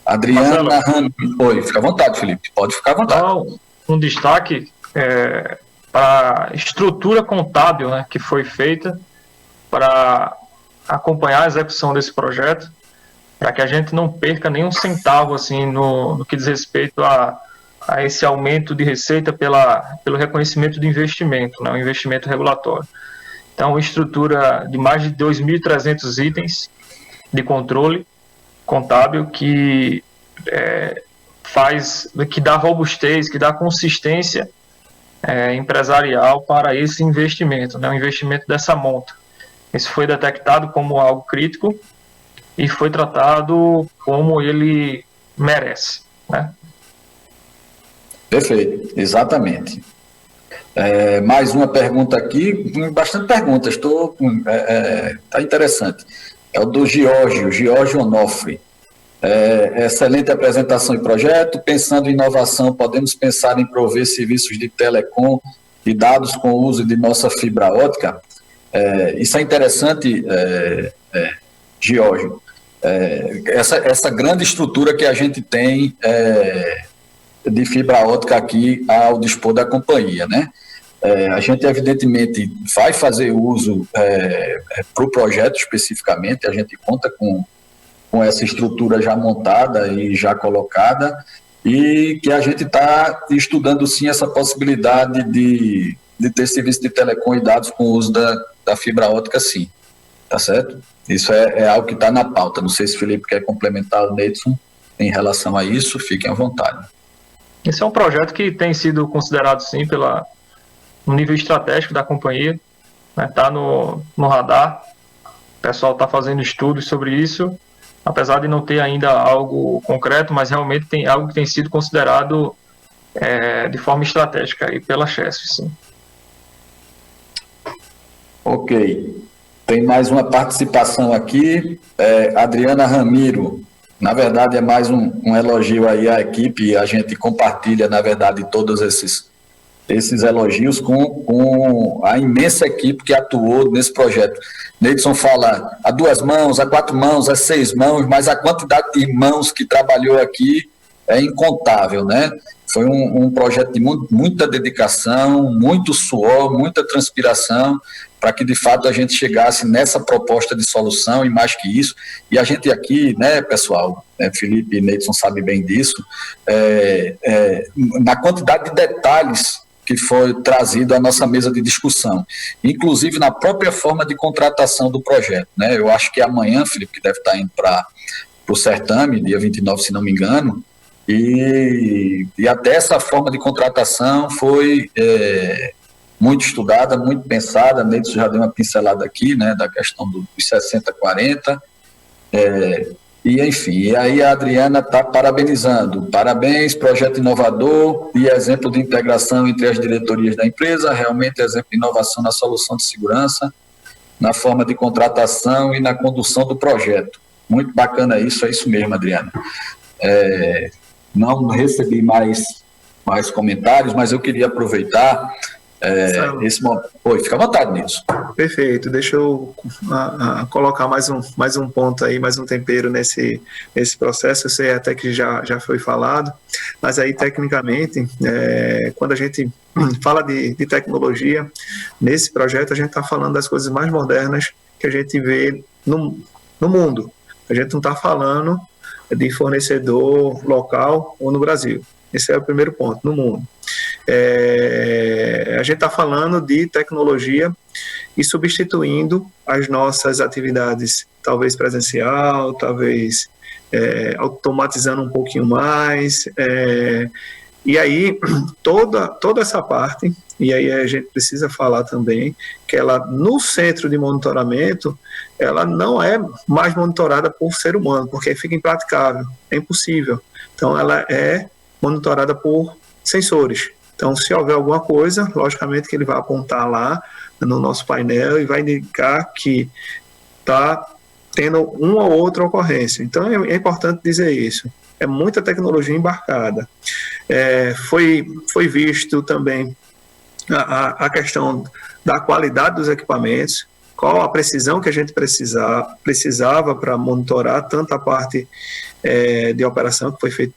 Adriana Rami, oi, fica à vontade, Felipe, pode ficar à vontade. Um destaque para a estrutura contábil, né, que foi feita para acompanhar a execução desse projeto, para que a gente não perca nenhum centavo assim, no que diz respeito a esse aumento de receita pelo reconhecimento do investimento, né, o investimento regulatório. Então, estrutura de mais de 2.300 itens de controle contábil que dá robustez, que dá consistência empresarial para esse investimento, né, o investimento dessa monta. Isso foi detectado como algo crítico e foi tratado como ele merece, né? Perfeito, exatamente. Mais uma pergunta aqui, bastante perguntas, tá interessante. É o do Giorgio Onofre. Excelente apresentação e projeto. Pensando em inovação, podemos pensar em prover serviços de telecom e dados com o uso de nossa fibra ótica? Isso é interessante, Giorgio. Essa grande estrutura que a gente tem de fibra ótica aqui ao dispor da companhia, né? A gente, evidentemente, vai fazer uso para o projeto especificamente, a gente conta com essa estrutura já montada e já colocada, e que a gente está estudando, sim, essa possibilidade de ter serviço de telecom e dados com o uso da fibra ótica, sim. Tá certo? Isso é algo que está na pauta. Não sei se o Felipe quer complementar o Neidson em relação a isso, fiquem à vontade. Esse é um projeto que tem sido considerado, sim, no nível estratégico da companhia, né? Tá no radar, o pessoal está fazendo estudos sobre isso, apesar de não ter ainda algo concreto, mas realmente tem algo que tem sido considerado de forma estratégica aí pela Chesf, sim. Ok. Tem mais uma participação aqui, Adriana Ramiro. Na verdade, é mais um elogio aí à equipe, a gente compartilha, na verdade, todos esses elogios com a imensa equipe que atuou nesse projeto. Neidson fala a 2 mãos, a 4 mãos, a 6 mãos, mas a quantidade de mãos que trabalhou aqui é incontável, né? Foi um projeto de muita dedicação, muito suor, muita transpiração, para que de fato a gente chegasse nessa proposta de solução e mais que isso. E a gente aqui, né, pessoal, Felipe e Neidson sabem bem disso, na quantidade de detalhes que foi trazido à nossa mesa de discussão, inclusive na própria forma de contratação do projeto, né? Eu acho que amanhã, Felipe, que deve estar indo para o certame, dia 29, se não me engano, e até essa forma de contratação foi muito estudada, muito pensada. Neidson já deu uma pincelada aqui, né, da questão dos 60-40, e enfim, e aí a Adriana está parabenizando. Parabéns, projeto inovador e exemplo de integração entre as diretorias da empresa, realmente exemplo de inovação na solução de segurança, na forma de contratação e na condução do projeto. Muito bacana isso, é isso mesmo, Adriana. Não recebi mais comentários, mas eu queria aproveitar esse momento. Oi, fica à vontade nisso. Perfeito, deixa eu colocar mais um ponto aí, mais um tempero nesse processo. Eu sei até que já foi falado, mas aí tecnicamente, quando a gente fala de tecnologia, nesse projeto a gente está falando das coisas mais modernas que a gente vê no mundo. A gente não está falando de fornecedor local ou no Brasil. Esse é o primeiro ponto, no mundo. A gente está falando de tecnologia e substituindo as nossas atividades, talvez presencial, talvez automatizando um pouquinho mais, e aí toda essa parte, e aí a gente precisa falar também que ela, no centro de monitoramento, ela não é mais monitorada por ser humano, porque fica impraticável, é impossível. Então ela é monitorada por sensores. Então, se houver alguma coisa, logicamente que ele vai apontar lá no nosso painel e vai indicar que está tendo uma ou outra ocorrência. Então, é importante dizer isso. É muita tecnologia embarcada. Foi visto também a questão da qualidade dos equipamentos, qual a precisão que a gente precisava para monitorar tanto a parte de operação, que foi feita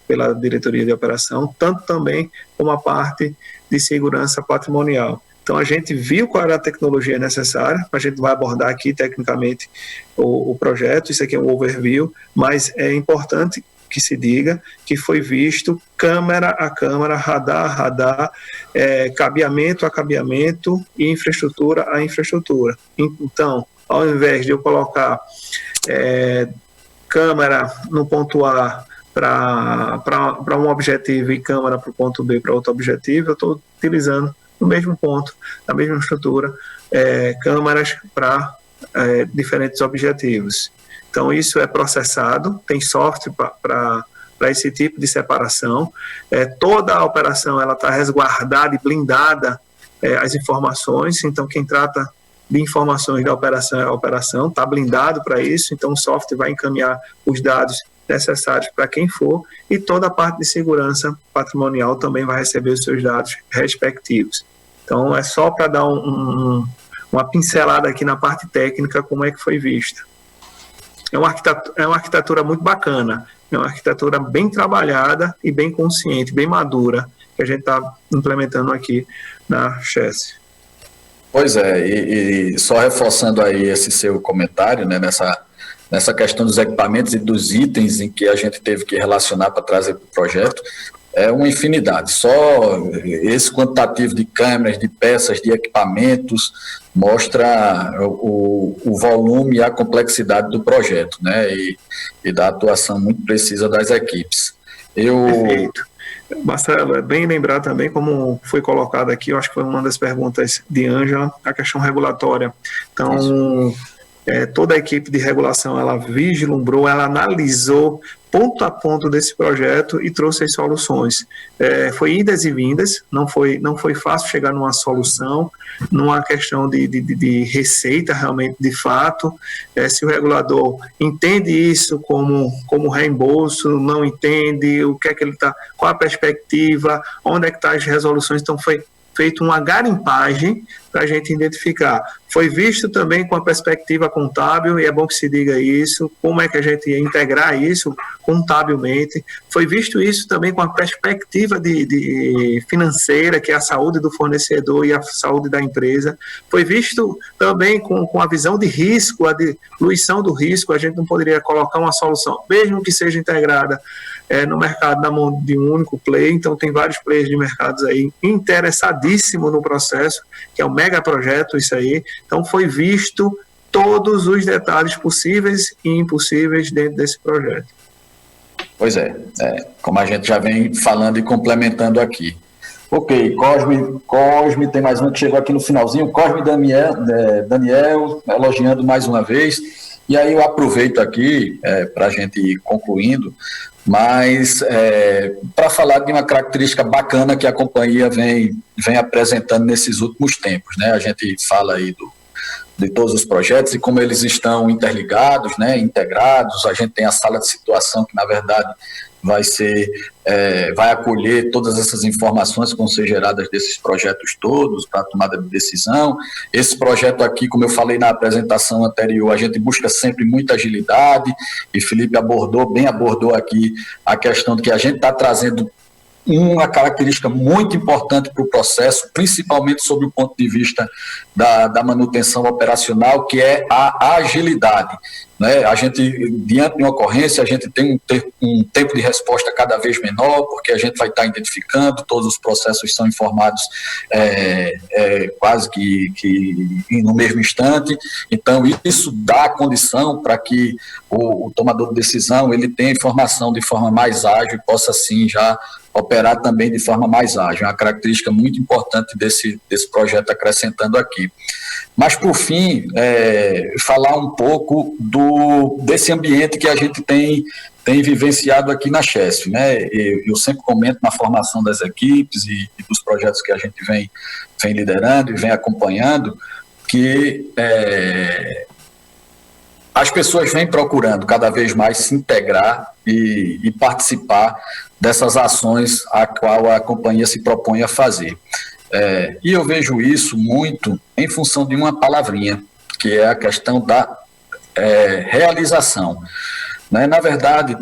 pela diretoria de operação, tanto também como a parte de segurança patrimonial. Então, a gente viu qual era a tecnologia necessária, a gente vai abordar aqui tecnicamente o projeto, isso aqui é um overview, mas é importante que se diga que foi visto câmera a câmera, radar a radar, cabeamento a cabeamento e infraestrutura a infraestrutura. Então, ao invés de eu colocar câmera no ponto A para um objetivo e câmera para o ponto B para outro objetivo, eu estou utilizando no mesmo ponto, na mesma estrutura, câmeras para diferentes objetivos. Então, isso é processado, tem software para para esse tipo de separação. Toda a operação está resguardada e blindada as informações, então quem trata de informações da operação é a operação, está blindado para isso, então o software vai encaminhar os dados necessários para quem for, e toda a parte de segurança patrimonial também vai receber os seus dados respectivos. Então, é só para dar uma pincelada aqui na parte técnica, como é que foi vista. É uma arquitetura muito bacana, é uma arquitetura bem trabalhada e bem consciente, bem madura, que a gente está implementando aqui na Chess. Pois é, e só reforçando aí esse seu comentário, né, nessa questão dos equipamentos e dos itens em que a gente teve que relacionar para trazer para o projeto, é uma infinidade. Só esse quantitativo de câmeras, de peças, de equipamentos mostra o volume e a complexidade do projeto, né, e da atuação muito precisa das equipes. Perfeito. Marcelo, é bem lembrar também, como foi colocado aqui, eu acho que foi uma das perguntas de Ângela, a questão regulatória. Então, toda a equipe de regulação, ela vislumbrou, ela analisou ponto a ponto desse projeto e trouxe as soluções. Foi idas e vindas, não foi fácil chegar numa solução, numa questão de receita realmente, de fato. Se o regulador entende isso como reembolso, não entende, o que é que ele está, qual a perspectiva, onde é que estão as resoluções, então foi feito uma garimpagem para a gente identificar. Foi visto também com a perspectiva contábil, e é bom que se diga isso, como é que a gente ia integrar isso contabilmente. Foi visto isso também com a perspectiva de financeira, que é a saúde do fornecedor e a saúde da empresa. Foi visto também com a visão de risco, a diluição do risco. A gente não poderia colocar uma solução, mesmo que seja integrada no mercado na mão de um único player. Então tem vários players de mercados aí interessadíssimos no processo, que é um mega projeto isso aí. Então foi visto todos os detalhes possíveis e impossíveis dentro desse projeto. Pois é, como a gente já vem falando e complementando aqui. Ok, Cosme, tem mais um que chegou aqui no finalzinho, Cosme Daniel, elogiando mais uma vez, e aí eu aproveito aqui para a gente ir concluindo, mas para falar de uma característica bacana que a companhia vem apresentando nesses últimos tempos, né? A gente fala aí de todos os projetos e como eles estão interligados, né, integrados. A gente tem a sala de situação que, na verdade, vai acolher todas essas informações que vão ser geradas desses projetos todos para a tomada de decisão. Esse projeto aqui, como eu falei na apresentação anterior, a gente busca sempre muita agilidade, e Felipe abordou aqui a questão de que a gente está trazendo uma característica muito importante para o processo, principalmente sob o ponto de vista da manutenção operacional, que é a agilidade. Né? A gente, diante de uma ocorrência, a gente tem um tempo de resposta cada vez menor, porque a gente vai estar identificando, todos os processos são informados quase que no mesmo instante. Então, isso dá a condição para que o tomador de decisão ele tenha informação de forma mais ágil e possa, assim, já operar também de forma mais ágil. É uma característica muito importante desse projeto, acrescentando aqui. Mas, por fim, falar um pouco desse ambiente que a gente tem vivenciado aqui na Chess, né? Eu sempre comento na formação das equipes e dos projetos que a gente vem liderando e vem acompanhando, que as pessoas vêm procurando cada vez mais se integrar e participar dessas ações a qual a companhia se propõe a fazer. E eu vejo isso muito em função de uma palavrinha, que é a questão da realização. Né? Na verdade,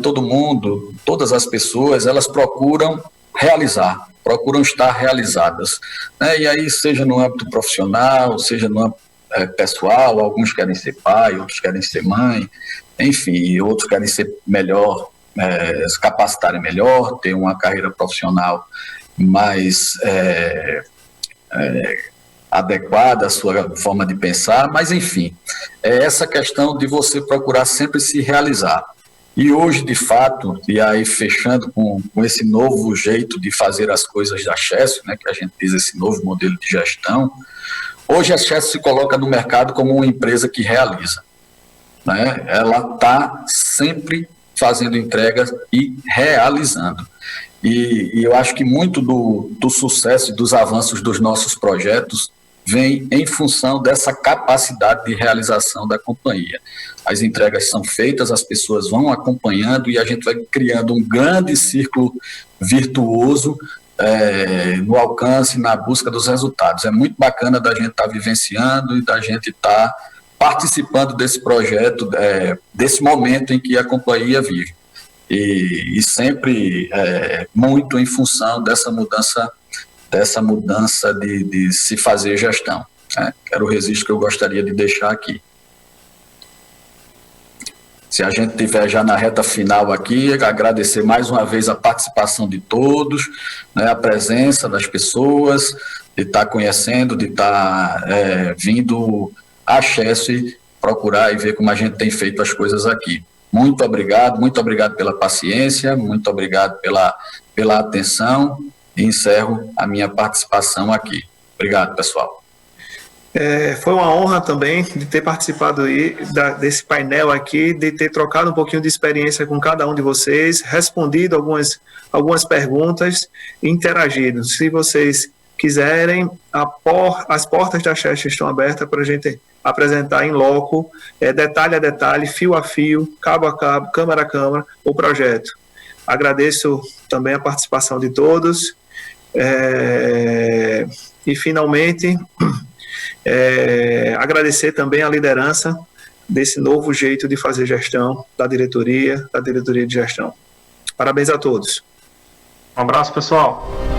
todas as pessoas, elas procuram realizar, procuram estar realizadas. Né? E aí, seja no âmbito profissional, seja no âmbito pessoal, alguns querem ser pai, outros querem ser mãe, enfim, outros querem ser melhor, se capacitarem melhor, ter uma carreira profissional mais adequada à sua forma de pensar, mas enfim, é essa questão de você procurar sempre se realizar. E hoje, de fato, e aí fechando com esse novo jeito de fazer as coisas da Chess, né, que a gente diz esse novo modelo de gestão, hoje a Chess se coloca no mercado como uma empresa que realiza. Né? Ela está sempre fazendo entregas e realizando. E eu acho que muito do sucesso e dos avanços dos nossos projetos vem em função dessa capacidade de realização da companhia. As entregas são feitas, as pessoas vão acompanhando e a gente vai criando um grande círculo virtuoso no alcance, na busca dos resultados. É muito bacana da gente estar vivenciando e da gente estar participando desse projeto, desse momento em que a companhia vive. E sempre muito em função dessa mudança de se fazer gestão. Era o registro que eu gostaria de deixar aqui. Se a gente estiver já na reta final aqui, agradecer mais uma vez a participação de todos, né, a presença das pessoas, de estar conhecendo, de estar vindo a Chesf procurar e ver como a gente tem feito as coisas aqui. Muito obrigado pela paciência, muito obrigado pela atenção e encerro a minha participação aqui. Obrigado, pessoal. Foi uma honra também de ter participado aí desse painel aqui, de ter trocado um pouquinho de experiência com cada um de vocês, respondido algumas perguntas e interagido. Se vocês quiserem, as portas da Chesf estão abertas para a gente apresentar em loco, detalhe a detalhe, fio a fio, cabo a cabo, câmara a câmara, o projeto. Agradeço também a participação de todos e, finalmente, agradecer também a liderança desse novo jeito de fazer gestão da diretoria de gestão. Parabéns a todos. Um abraço, pessoal.